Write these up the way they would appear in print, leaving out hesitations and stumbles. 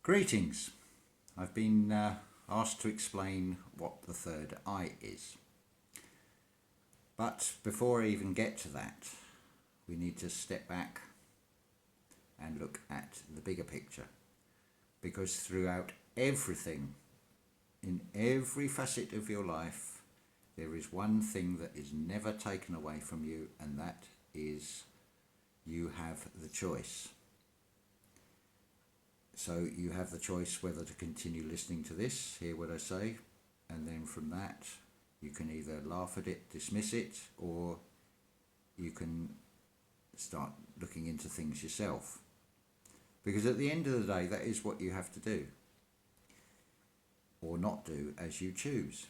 Greetings. I've been asked to explain what the third eye is. But before I even get to that, we need to step back and look at the bigger picture. Because throughout everything, in every facet of your life, there is one thing that is never taken away from you, and that is you have the choice. So you have the choice whether to continue listening to this, hear what I say, and then from that you can either laugh at it, dismiss it, or you can start looking into things yourself. Because at the end of the day, that is what you have to do, or not do, as you choose.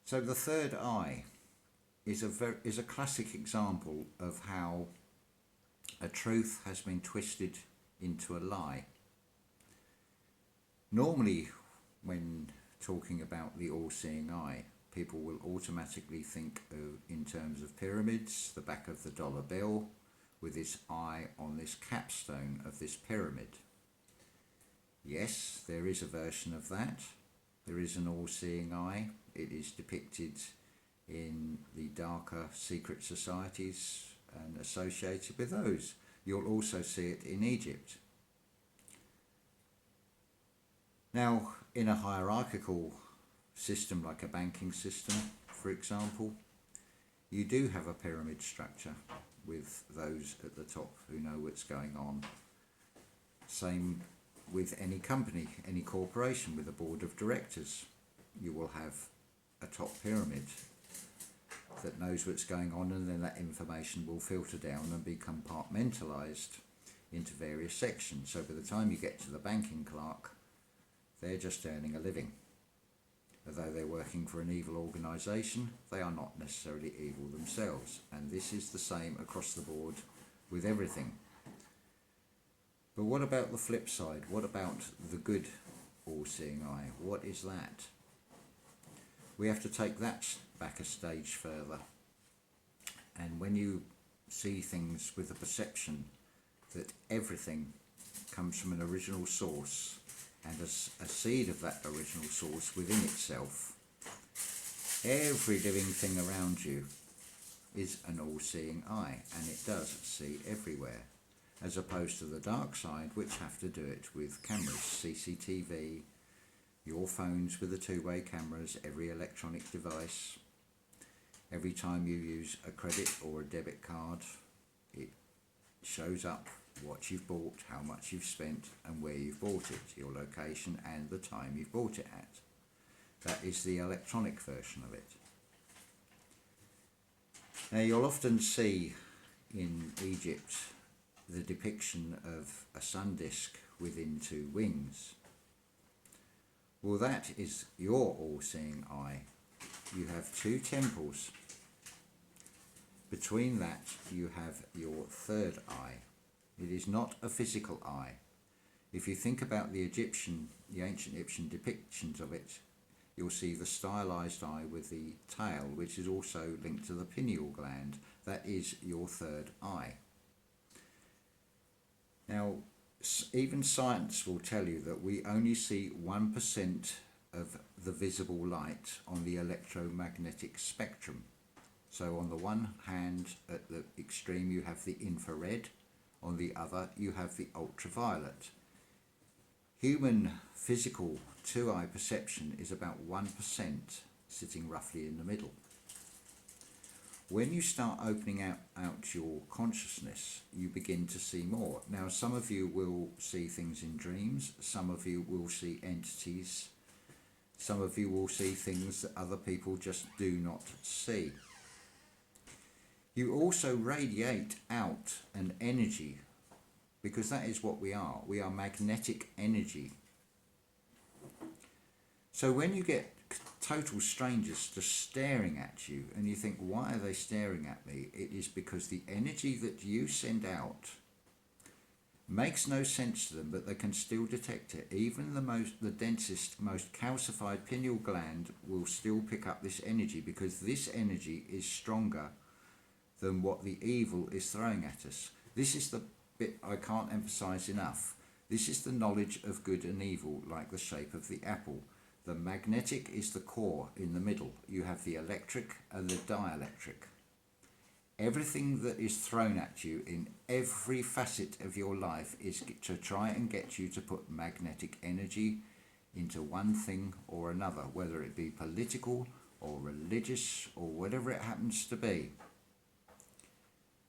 So the third eye is a classic example of how a truth has been twisted into a lie. Normally, when talking about the all-seeing eye, people will automatically think in terms of pyramids, the back of the dollar bill, with this eye on this capstone of this pyramid. Yes, there is a version of that. There is an all-seeing eye. It is depicted in the darker secret societies and associated with those. You'll also see it in Egypt. Now, in a hierarchical system like a banking system, for example, you do have a pyramid structure with those at the top who know what's going on. Same with any company, any corporation with a board of directors. You will have a top pyramid that knows what's going on, and then that information will filter down and be compartmentalised into various sections. So by the time you get to the banking clerk, they're just earning a living. Although they're working for an evil organisation, they are not necessarily evil themselves. And this is the same across the board with everything. But what about the flip side? What about the good all-seeing eye? What is that? We have to take that back a stage further. And when you see things with the perception that everything comes from an original source, and a seed of that original source within itself, every living thing around you is an all-seeing eye, and it does see everywhere, as opposed to the dark side, which have to do it with cameras, CCTV, your phones with the two-way cameras, every electronic device. Every time you use a credit or a debit card, it shows up what you've bought, how much you've spent, and where you've bought it, your location and the time you've bought it at. That is the electronic version of it. Now, you'll often see in Egypt the depiction of a sun disk within two wings. Well, that is your all-seeing eye. You have two temples. Between that, you have your third eye. It is not a physical eye. If you think about the ancient Egyptian depictions of it, you'll see the stylized eye with the tail, which is also linked to the pineal gland. That is your third eye. Now, even science will tell you that we only see 1% of the visible light on the electromagnetic spectrum. So on the one hand, at the extreme, you have the infrared. On the other, you have the ultraviolet. Human physical two-eye perception is about 1%, sitting roughly in the middle. When you start opening out your consciousness, you begin to see more. Now, some of you will see things in dreams, some of you will see entities, some of you will see things that other people just do not see. You also radiate out an energy, because that is what we are. We are magnetic energy. So when you get total strangers just staring at you and you think, why are they staring at me? It is because the energy that you send out makes no sense to them, but they can still detect it. Even the densest, most calcified pineal gland will still pick up this energy, because this energy is stronger than what the evil is throwing at us. This is the bit I can't emphasize enough. This is the knowledge of good and evil, like the shape of the apple. The magnetic is the core in the middle. You have the electric and the dielectric. Everything that is thrown at you in every facet of your life is to try and get you to put magnetic energy into one thing or another, whether it be political or religious or whatever it happens to be.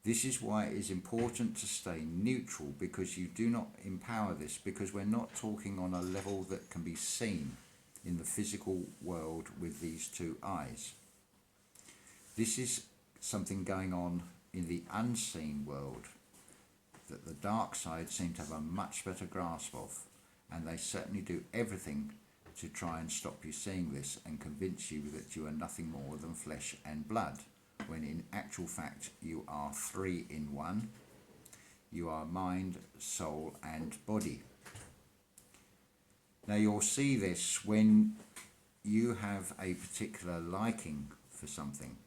This is why it is important to stay neutral, because you do not empower this, because we're not talking on a level that can be seen in the physical world with these two eyes. This is something going on in the unseen world that the dark side seem to have a much better grasp of, and they certainly do everything to try and stop you seeing this and convince you that you are nothing more than flesh and blood, when in actual fact you are three in one. You are mind, soul and body. Now you'll see this when you have a particular liking for something.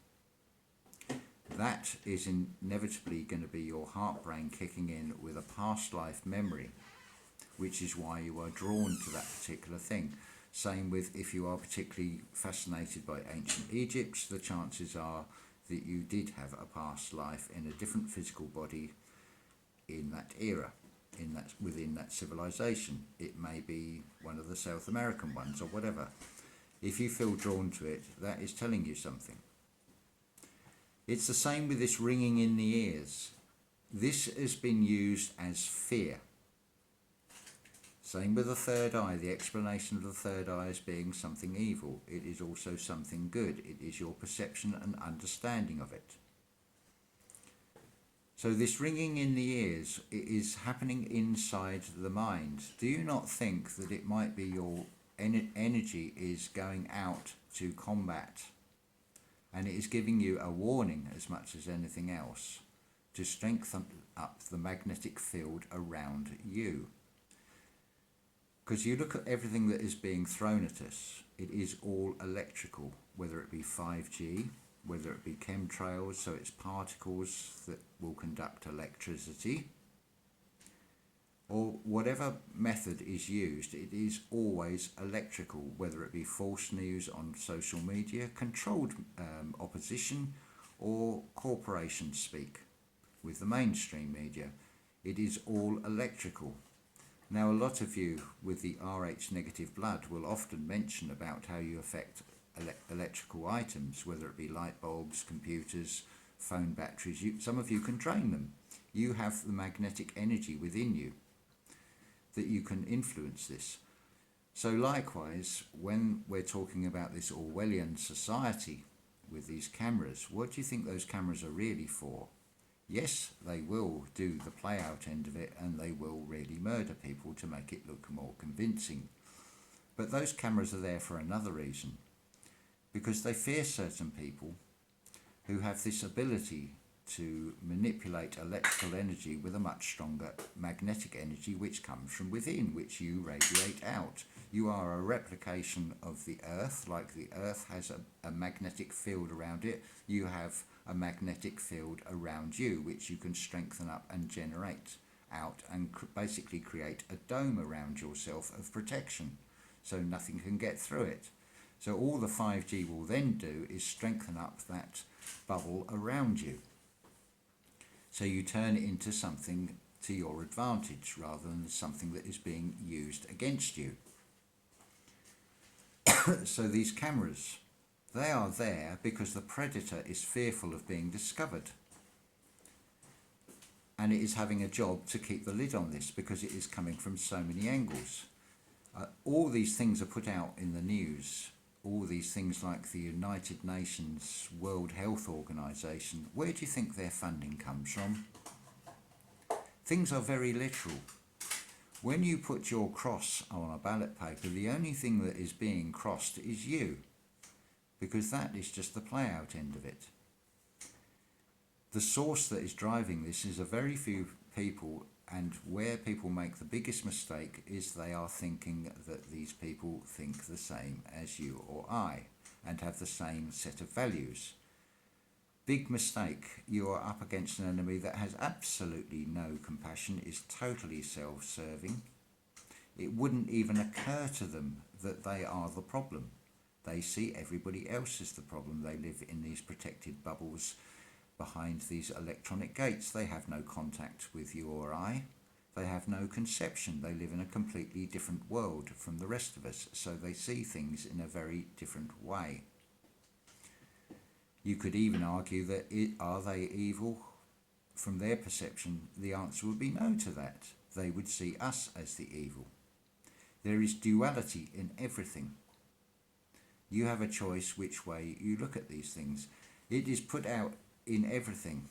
That is inevitably going to be your heart brain kicking in with a past life memory, which is why you are drawn to that particular thing. Same with if you are particularly fascinated by ancient Egypt, the chances are that you did have a past life in a different physical body in that era, within that civilization. It may be one of the South American ones or whatever. If you feel drawn to it, that is telling you something. It's the same with this ringing in the ears. This has been used as fear. Same with the third eye. The explanation of the third eye as being something evil. It is also something good. It is your perception and understanding of it. So this ringing in the ears, it is happening inside the mind. Do you not think that it might be your energy is going out to combat, and it is giving you a warning as much as anything else to strengthen up the magnetic field around you? Because you look at everything that is being thrown at us, it is all electrical, whether it be 5G, whether it be chemtrails, so it's particles that will conduct electricity, or whatever method is used, it is always electrical, whether it be false news on social media, controlled opposition, or corporation speak with the mainstream media. It is all electrical. Now, a lot of you with the Rh negative blood will often mention about how you affect electrical items, whether it be light bulbs, computers, phone batteries. Some of you can train them. You have the magnetic energy within you that you can influence this. So likewise, when we're talking about this Orwellian society with these cameras, what do you think those cameras are really for? Yes, they will do the play out end of it, and they will really murder people to make it look more convincing. But those cameras are there for another reason, because they fear certain people who have this ability to manipulate electrical energy with a much stronger magnetic energy which comes from within, which you radiate out. You are a replication of the Earth. Like the Earth has a magnetic field around it, you have a magnetic field around you which you can strengthen up and generate out and basically create a dome around yourself of protection so nothing can get through it. So all the 5G will then do is strengthen up that bubble around you. So you turn it into something to your advantage rather than something that is being used against you. So these cameras, they are there because the predator is fearful of being discovered. And it is having a job to keep the lid on this because it is coming from so many angles. All these things are put out in the news. All these things like the United Nations World Health Organization, where do you think their funding comes from? Things are very literal. When you put your cross on a ballot paper, the only thing that is being crossed is you, because that is just the play out end of it. The source that is driving this is a very few people, and where people make the biggest mistake is they are thinking that these people think the same as you or I and have the same set of values. Big mistake. You are up against an enemy that has absolutely no compassion, is totally self-serving. It wouldn't even occur to them that they are the problem. They see everybody else as the problem. They live in these protected bubbles behind these electronic gates. They have no contact with you or I. They have no conception. They live in a completely different world from the rest of us, so they see things in a very different way. You could even argue that are they evil? From their perception, the answer would be no to that. They would see us as the evil. There is duality in everything. You have a choice which way you look at these things. It is put out in everything.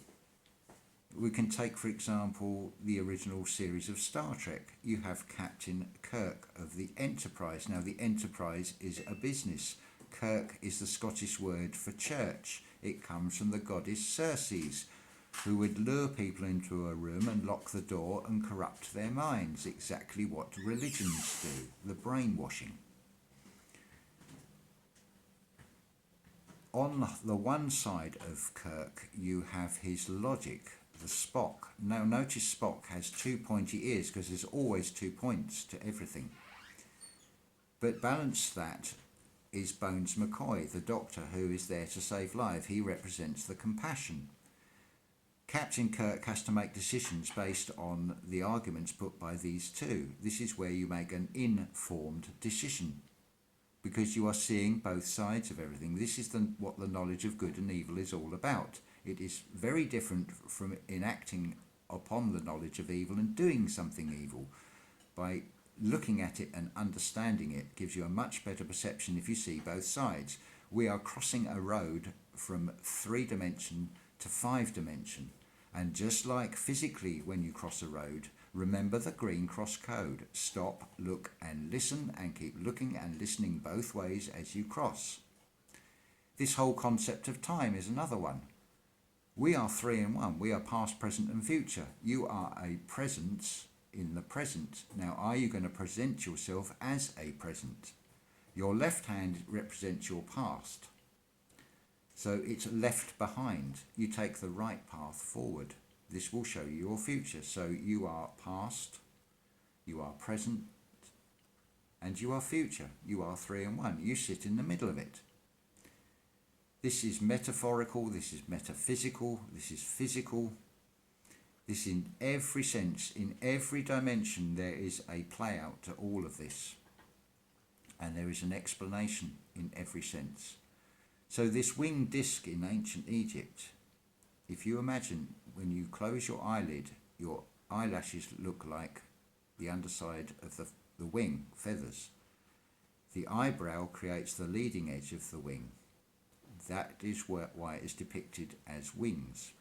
We can take, for example, the original series of Star Trek. You have Captain Kirk of the Enterprise. Now, the Enterprise is a business. Kirk is the Scottish word for church. It comes from the goddess Circe, who would lure people into a room and lock the door and corrupt their minds. Exactly what religions do, the brainwashing. On the one side of Kirk, you have his logic, the Spock. Now notice Spock has two pointy ears because there's always 2 points to everything. But balance that is Bones McCoy, the doctor who is there to save lives. He represents the compassion. Captain Kirk has to make decisions based on the arguments put by these two. This is where you make an informed decision, because you are seeing both sides of everything. This is what the knowledge of good and evil is all about. It is very different from enacting upon the knowledge of evil and doing something evil. By looking at it and understanding it gives you a much better perception if you see both sides. We are crossing a road from 3-dimension to 5-dimension. And just like physically when you cross a road, remember the green cross code. Stop, look and listen, and keep looking and listening both ways as you cross. This whole concept of time is another one. We are 3 in 1. We are past, present and future. You are a presence in the present. Now, are you going to present yourself as a present? Your left hand represents your past. So it's left behind. You take the right path forward. This will show you your future. So you are past, you are present, and you are future. You are 3 in 1. You sit in the middle of it. This is metaphorical, this is metaphysical, this is physical. This in every sense, in every dimension, there is a play out to all of this. And there is an explanation in every sense. So this winged disc in ancient Egypt, if you imagine when you close your eyelid, your eyelashes look like the underside of the wing, feathers. The eyebrow creates the leading edge of the wing. That is why it is depicted as wings.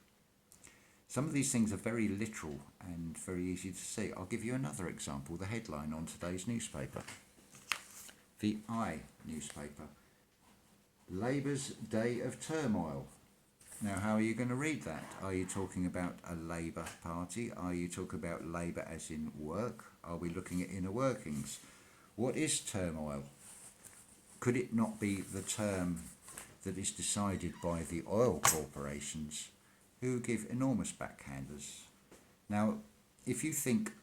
Some of these things are very literal and very easy to see. I'll give you another example, the headline on today's newspaper. The I newspaper. Labour's Day of Turmoil. Now, how are you going to read that? Are you talking about a Labour Party? Are you talking about Labour as in work? Are we looking at inner workings? What is turmoil? Could it not be the term that is decided by the oil corporations, who give enormous backhanders? Now, if you think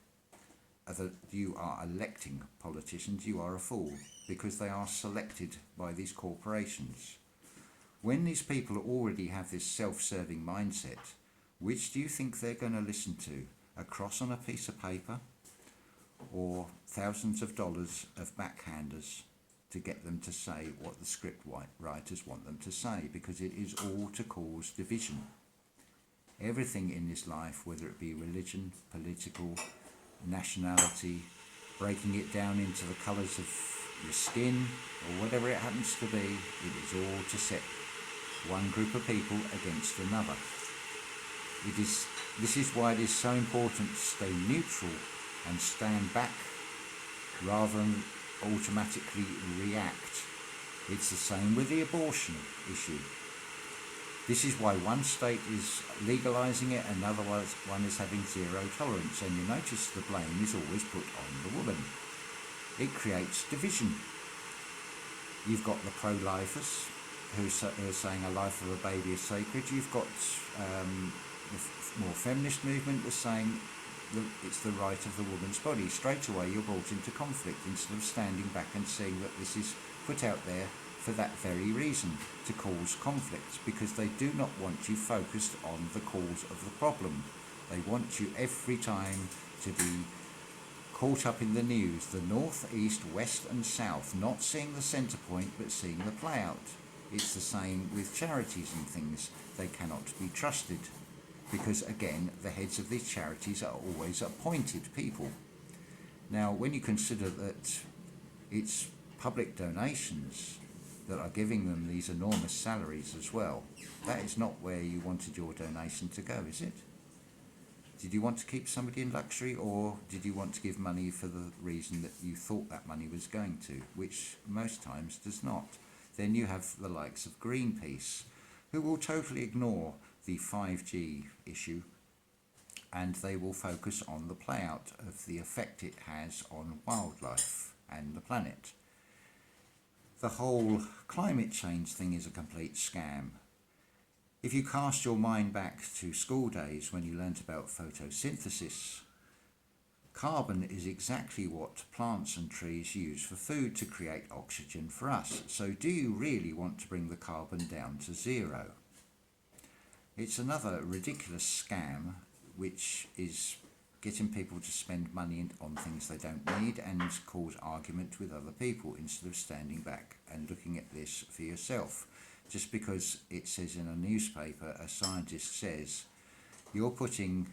that you are electing politicians, you are a fool, because they are selected by these corporations. When these people already have this self-serving mindset, which do you think they're going to listen to? A cross on a piece of paper, or thousands of dollars of backhanders to get them to say what the script writers want them to say, because it is all to cause division. Everything in this life, whether it be religion, political, nationality, breaking it down into the colours of your skin, or whatever it happens to be, it is all to set one group of people against another. This is why it is so important to stay neutral and stand back rather than automatically react. It's the same with the abortion issue. This is why one state is legalising it, another one is having zero tolerance, and you notice the blame is always put on the woman. It creates division. You've got the pro-lifers who are saying a life of a baby is sacred. You've got the more feminist movement that's saying it's the right of the woman's body. Straight away you're brought into conflict instead of standing back and seeing that this is put out there for that very reason, to cause conflict, because they do not want you focused on the cause of the problem. They want you every time to be caught up in the news, the north, east, west and south, not seeing the centre point but seeing the play out. It's the same with charities and things. They cannot be trusted because, again, the heads of these charities are always appointed people. Now, when you consider that it's public donations that are giving them these enormous salaries as well, that is not where you wanted your donation to go, is it? Did you want to keep somebody in luxury, or did you want to give money for the reason that you thought that money was going to, which most times does not? Then you have the likes of Greenpeace, who will totally ignore the 5G issue, and they will focus on the play out of the effect it has on wildlife and the planet. The whole climate change thing is a complete scam. If you cast your mind back to school days when you learnt about photosynthesis, carbon is exactly what plants and trees use for food to create oxygen for us. So do you really want to bring the carbon down to zero? It's another ridiculous scam which is getting people to spend money on things they don't need and cause argument with other people instead of standing back and looking at this for yourself. Just because it says in a newspaper, a scientist says, you're putting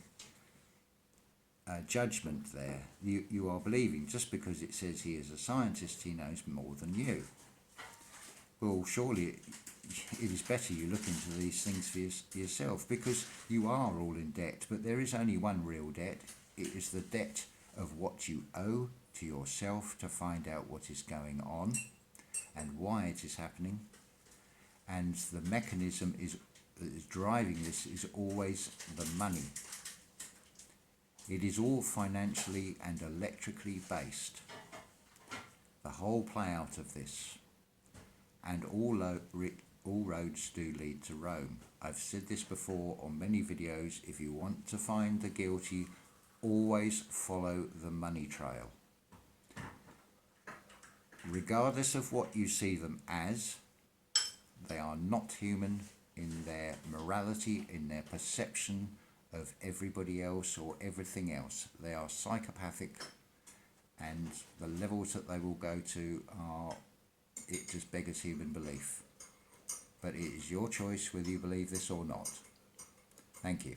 judgment there. You are believing just because it says he is a scientist, he knows more than you. Well, surely it is better you look into these things for yourself, because you are all in debt, but there is only one real debt. It is the debt of what you owe to yourself to find out what is going on and why it is happening. And the mechanism that is driving this is always the money. It is all financially and electrically based. The whole play out of this. And all roads do lead to Rome. I've said this before on many videos. If you want to find the guilty, always follow the money trail. Regardless of what you see them as, they are not human in their morality, in their perception of everybody else or everything else. They are psychopathic, and the levels that they will go to are, it just beggars human belief. But it is your choice whether you believe this or not. Thank you.